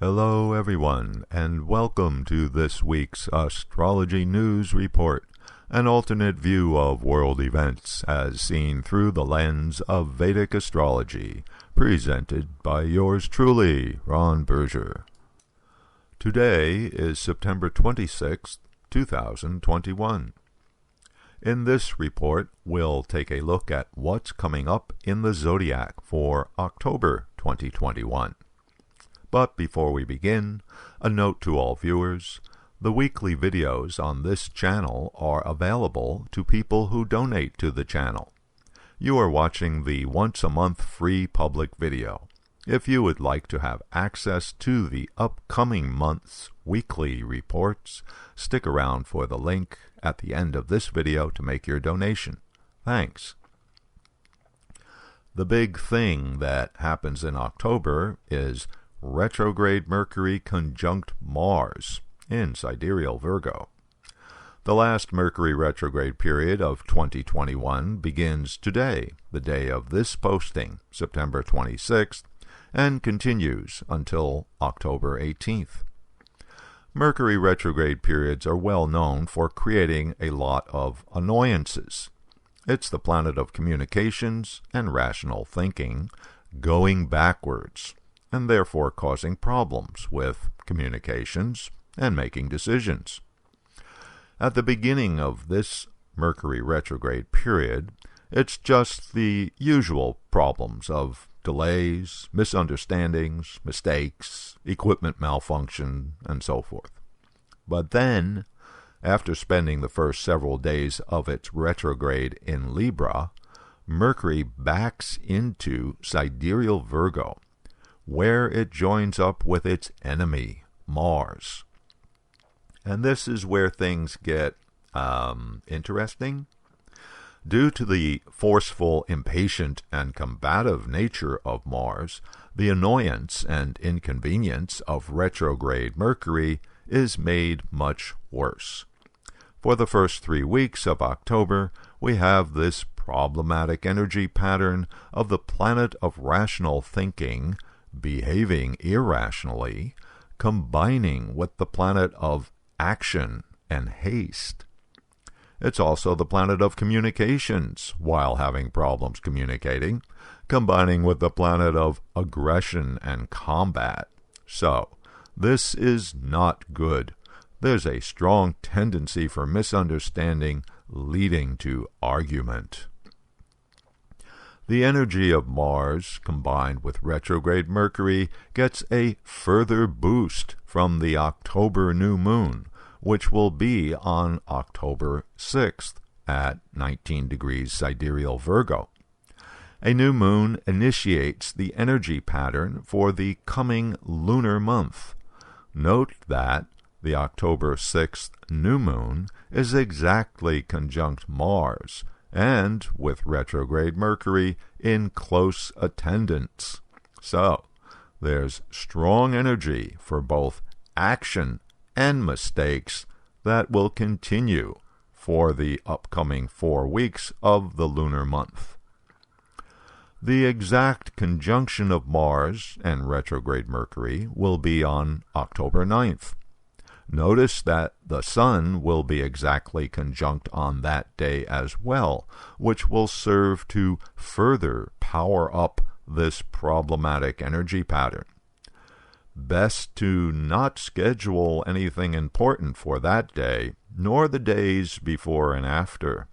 Hello everyone, and welcome to this week's Astrology News Report, an alternate view of world events as seen through the lens of Vedic astrology, presented by yours truly, Ron Berger. Today is September 26th, 2021. In this report, we'll take a look at what's coming up in the zodiac for October 2021. But before we begin, a note to all viewers: the weekly videos on this channel are available to people who donate to the channel. You are watching the once-a-month free public video. If you would like to have access to the upcoming month's weekly reports, stick around for the link at the end of this video to make your donation. Thanks. The big thing that happens in October is Retrograde Mercury conjunct Mars in sidereal Virgo. The last Mercury retrograde period of 2021 begins today, the day of this posting, September 26th, and continues until October 18th. Mercury retrograde periods are well known for creating a lot of annoyances. It's the planet of communications and rational thinking going backwards, and therefore causing problems with communications and making decisions. At the beginning of this Mercury retrograde period, it's just the usual problems of delays, misunderstandings, mistakes, equipment malfunction, and so forth. But then, after spending the first several days of its retrograde in Libra, Mercury backs into sidereal Virgo, where it joins up with its enemy, Mars. And this is where things get interesting. Due to the forceful, impatient, and combative nature of Mars, the annoyance and inconvenience of retrograde Mercury is made much worse. For the first 3 weeks of October, we have this problematic energy pattern of the planet of rational thinking behaving irrationally, combining with the planet of action and haste. It's also the planet of communications, while having problems communicating, combining with the planet of aggression and combat. So, this is not good. There's a strong tendency for misunderstanding leading to argument. The energy of Mars, combined with retrograde Mercury, gets a further boost from the October new moon, which will be on October 6th at 19 degrees sidereal Virgo. A new moon initiates the energy pattern for the coming lunar month. Note that the October 6th new moon is exactly conjunct Mars, and with retrograde Mercury in close attendance. So, there's strong energy for both action and mistakes that will continue for the upcoming 4 weeks of the lunar month. The exact conjunction of Mars and retrograde Mercury will be on October 9th. Notice that the Sun will be exactly conjunct on that day as well, which will serve to further power up this problematic energy pattern. Best to not schedule anything important for that day, nor the days before and after.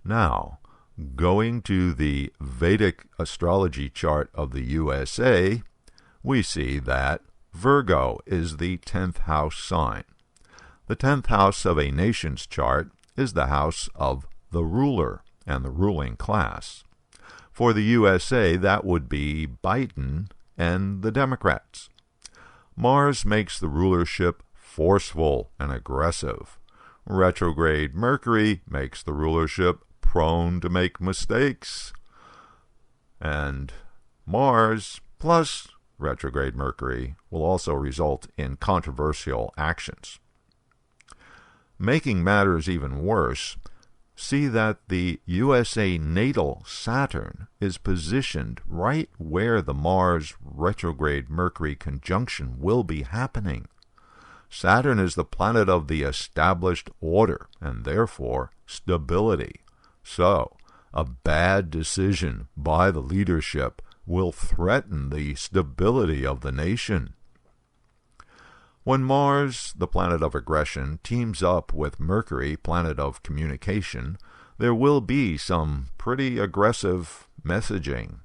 Now, going to the Vedic astrology chart of the USA, we see that Virgo is the 10th house sign. The 10th house of a nation's chart is the house of the ruler and the ruling class. For the USA, that would be Biden and the Democrats. Mars makes the rulership forceful and aggressive. Retrograde Mercury makes the rulership prone to make mistakes. And Mars plus retrograde Mercury will also result in controversial actions. Making matters even worse, see that the USA natal Saturn is positioned right where the Mars retrograde Mercury conjunction will be happening. Saturn is the planet of the established order and therefore stability. So, a bad decision by the leadership will threaten the stability of the nation. When Mars, the planet of aggression, teams up with Mercury, planet of communication, there will be some pretty aggressive messaging.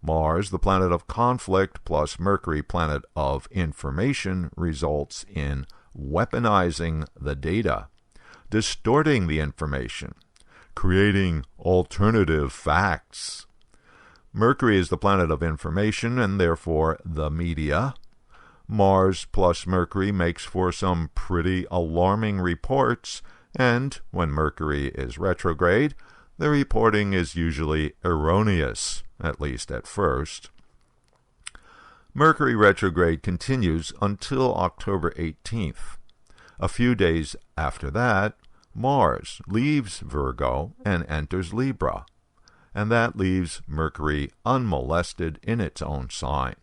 Mars, the planet of conflict, plus Mercury, planet of information, results in weaponizing the data, distorting the information, creating alternative facts. Mercury is the planet of information and therefore the media. Mars plus Mercury makes for some pretty alarming reports, and when Mercury is retrograde, the reporting is usually erroneous, at least at first. Mercury retrograde continues until October 18th. A few days after that, Mars leaves Virgo and enters Libra, and that leaves Mercury unmolested in its own sign.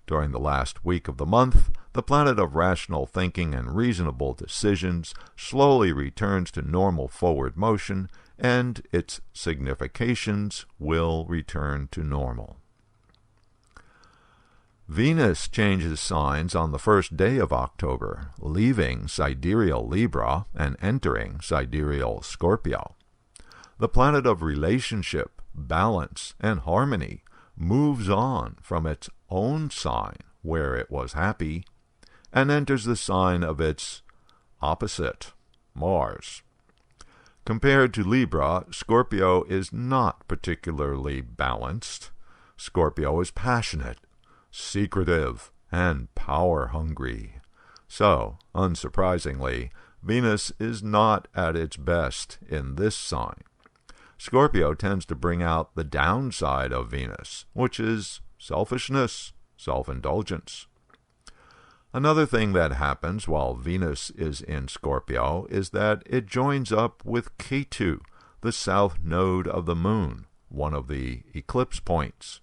During the last week of the month, the planet of rational thinking and reasonable decisions slowly returns to normal forward motion, and its significations will return to normal. Venus changes signs on the first day of October, leaving sidereal Libra and entering sidereal Scorpio. The planet of relationship, balance, and harmony moves on from its own sign, where it was happy, and enters the sign of its opposite, Mars. Compared to Libra, Scorpio is not particularly balanced. Scorpio is passionate, secretive, and power-hungry. So, unsurprisingly, Venus is not at its best in this sign. Scorpio tends to bring out the downside of Venus, which is selfishness, self-indulgence. Another thing that happens while Venus is in Scorpio is that it joins up with Ketu, the south node of the moon, one of the eclipse points.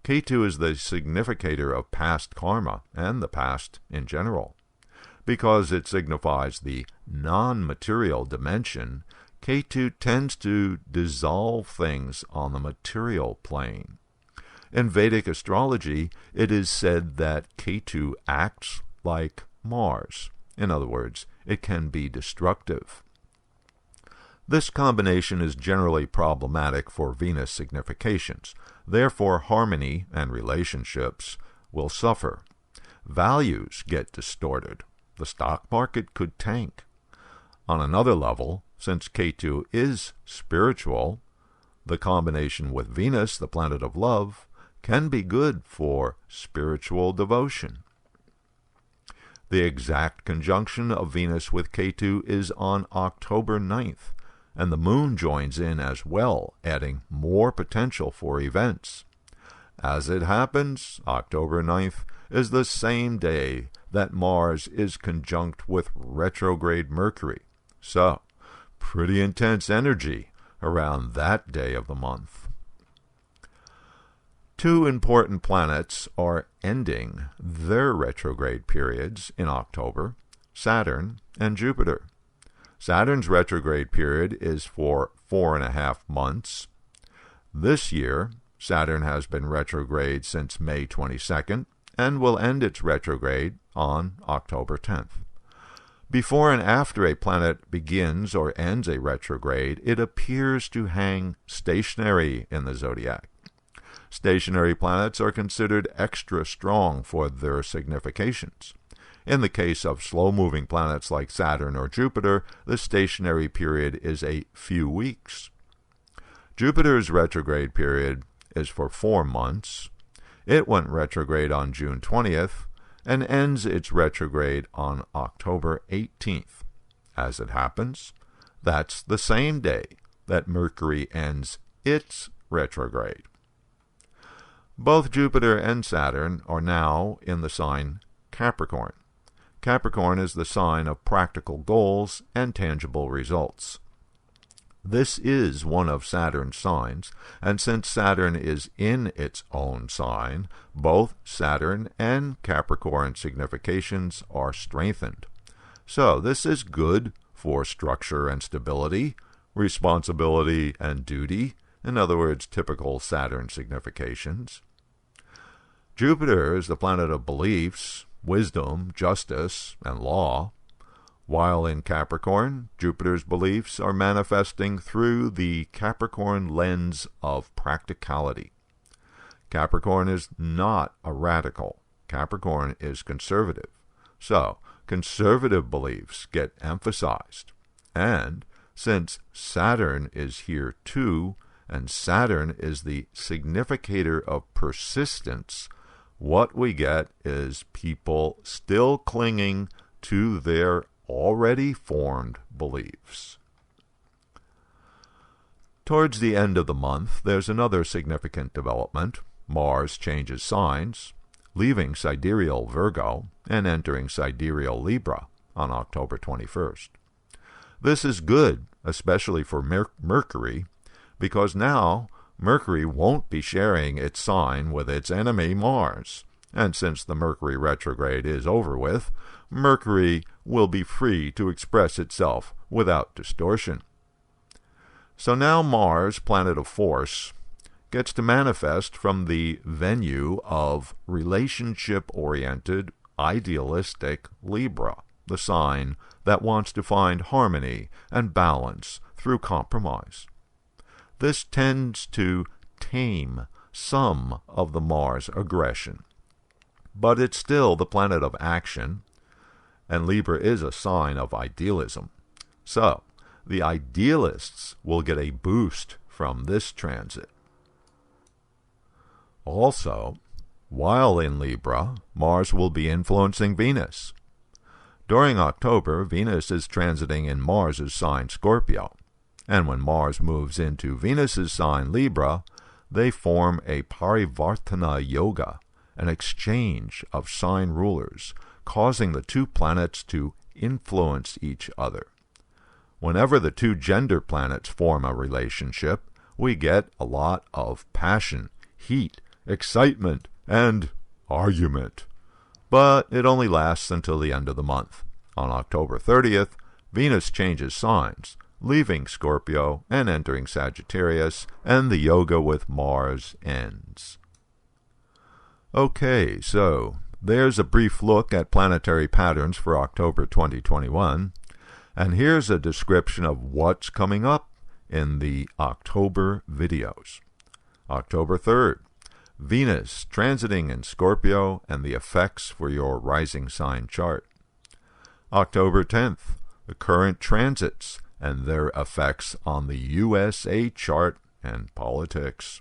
Ketu is the significator of past karma and the past in general. Because it signifies the non-material dimension, Ketu tends to dissolve things on the material plane. In Vedic astrology, it is said that Ketu acts like Mars. In other words, it can be destructive. This combination is generally problematic for Venus significations. Therefore, harmony and relationships will suffer. Values get distorted. The stock market could tank. On another level, since Ketu is spiritual, the combination with Venus, the planet of love, can be good for spiritual devotion. The exact conjunction of Venus with Ketu is on October 9th, and the moon joins in as well, adding more potential for events. As it happens, October 9th is the same day that Mars is conjunct with retrograde Mercury. So, pretty intense energy around that day of the month. Two important planets are ending their retrograde periods in October, Saturn and Jupiter. Saturn's retrograde period is for 4.5 months. This year, Saturn has been retrograde since May 22nd and will end its retrograde on October 10th. Before and after a planet begins or ends a retrograde, it appears to hang stationary in the zodiac. Stationary planets are considered extra strong for their significations. In the case of slow-moving planets like Saturn or Jupiter, the stationary period is a few weeks. Jupiter's retrograde period is for 4 months. It went retrograde on June 20th and ends its retrograde on October 18th. As it happens, that's the same day that Mercury ends its retrograde. Both Jupiter and Saturn are now in the sign Capricorn. Capricorn is the sign of practical goals and tangible results. This is one of Saturn's signs, and since Saturn is in its own sign, both Saturn and Capricorn significations are strengthened. So this is good for structure and stability, responsibility and duty, in other words, typical Saturn significations. Jupiter is the planet of beliefs, wisdom, justice, and law. While in Capricorn, Jupiter's beliefs are manifesting through the Capricorn lens of practicality. Capricorn is not a radical. Capricorn is conservative. So, conservative beliefs get emphasized. And since Saturn is here too, and Saturn is the significator of persistence, what we get is people still clinging to their already formed beliefs. Towards the end of the month, there's another significant development. Mars changes signs, leaving sidereal Virgo and entering sidereal Libra on October 21st. This is good, especially for Mercury, because now Mercury won't be sharing its sign with its enemy Mars. And since the Mercury retrograde is over with, Mercury will be free to express itself without distortion. So now Mars, planet of force, gets to manifest from the venue of relationship-oriented, idealistic Libra, the sign that wants to find harmony and balance through compromise. This tends to tame some of the Mars aggression, but it's still the planet of action, and Libra is a sign of idealism. So, the idealists will get a boost from this transit. Also, while in Libra, Mars will be influencing Venus. During October, Venus is transiting in Mars's sign Scorpio, and when Mars moves into Venus's sign Libra, they form a Parivartana Yoga, an exchange of sign rulers, causing the two planets to influence each other. Whenever the two gender planets form a relationship, we get a lot of passion, heat, excitement, and argument. But it only lasts until the end of the month. On October 30th, Venus changes signs, leaving Scorpio and entering Sagittarius, and the yoga with Mars ends. Okay, so there's a brief look at planetary patterns for October 2021, and here's a description of what's coming up in the October videos. October 3rd, Venus transiting in Scorpio and the effects for your rising sign chart. October 10th, the current transits and their effects on the USA chart and politics.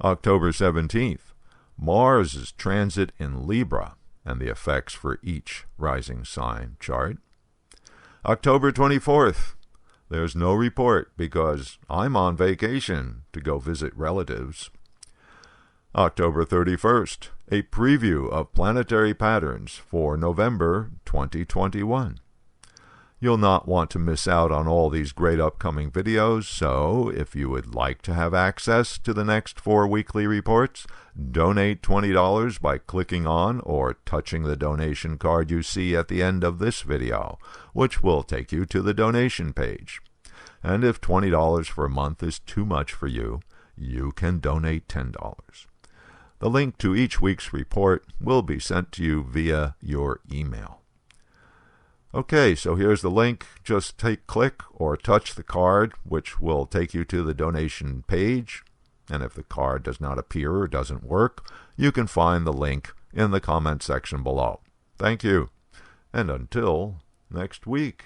October 17th, Mars' transit in Libra and the effects for each rising sign chart. October 24th, there's no report because I'm on vacation to go visit relatives. October 31st, a preview of planetary patterns for November 2021. You'll not want to miss out on all these great upcoming videos, so if you would like to have access to the next 4 weekly reports, donate $20 by clicking on or touching the donation card you see at the end of this video, which will take you to the donation page. And if $20 for a month is too much for you, you can donate $10. The link to each week's report will be sent to you via your email. Okay, so here's the link. Just click or touch the card, which will take you to the donation page. And if the card does not appear or doesn't work, you can find the link in the comment section below. Thank you, and until next week.